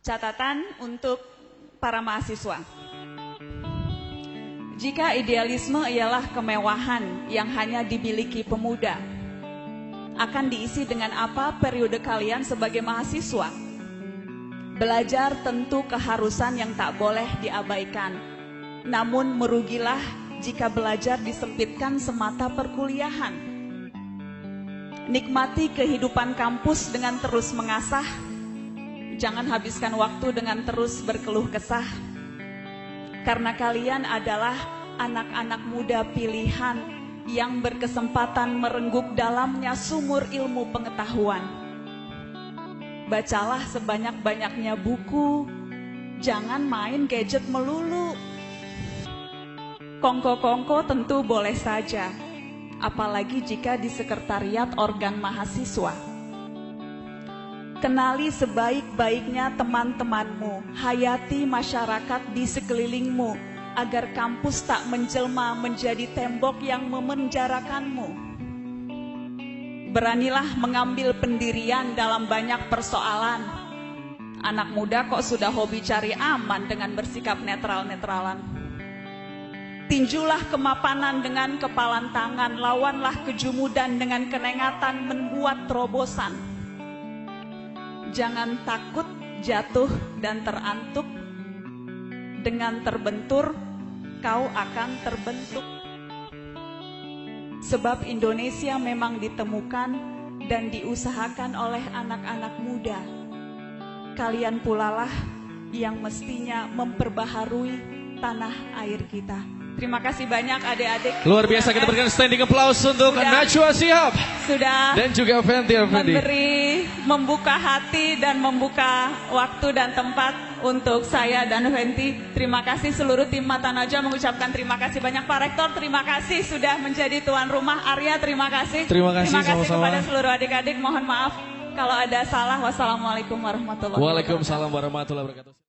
Catatan untuk para mahasiswa. Jika idealisme ialah kemewahan yang hanya dimiliki pemuda, akan diisi dengan apa periode kalian sebagai mahasiswa? Belajar tentu keharusan yang tak boleh diabaikan. Namun merugilah jika belajar disempitkan semata perkuliahan. Nikmati kehidupan kampus dengan terus mengasah. Jangan habiskan waktu dengan terus berkeluh kesah. Karena kalian adalah anak-anak muda pilihan yang berkesempatan merenggut dalamnya sumur ilmu pengetahuan. Bacalah sebanyak-banyaknya buku, jangan main gadget melulu. Kongko-kongko tentu boleh saja, apalagi jika di sekretariat organ mahasiswa. Kenali sebaik-baiknya teman-temanmu, hayati masyarakat di sekelilingmu, agar kampus tak menjelma menjadi tembok yang memenjarakanmu. Beranilah mengambil pendirian dalam banyak persoalan. Anak muda kok sudah hobi cari aman dengan bersikap netral-netralan. Tinjulah kemapanan dengan kepalan tangan, lawanlah kejumudan dengan kenengatan membuat terobosan. Jangan takut jatuh dan terantuk, dengan terbentur kau akan terbentuk. Sebab Indonesia memang ditemukan dan diusahakan oleh anak-anak muda. Kalian pulalah yang mestinya memperbaharui tanah air kita. Terima kasih banyak adik-adik. Luar biasa, kita berikan standing applause untuk Najwa Shihab. Sudah dan juga Fenty Effendi. Membuka hati dan membuka waktu dan tempat untuk saya dan Fenty. Terima kasih seluruh tim Mata Najwa mengucapkan terima kasih banyak. Pak Rektor, terima kasih sudah menjadi tuan rumah. Arya, terima kasih. Terima kasih sama-sama. Kepada seluruh adik-adik. Mohon maaf kalau ada salah. Wassalamualaikum warahmatullahi wabarakatuh. Waalaikumsalam warahmatullahi wabarakatuh.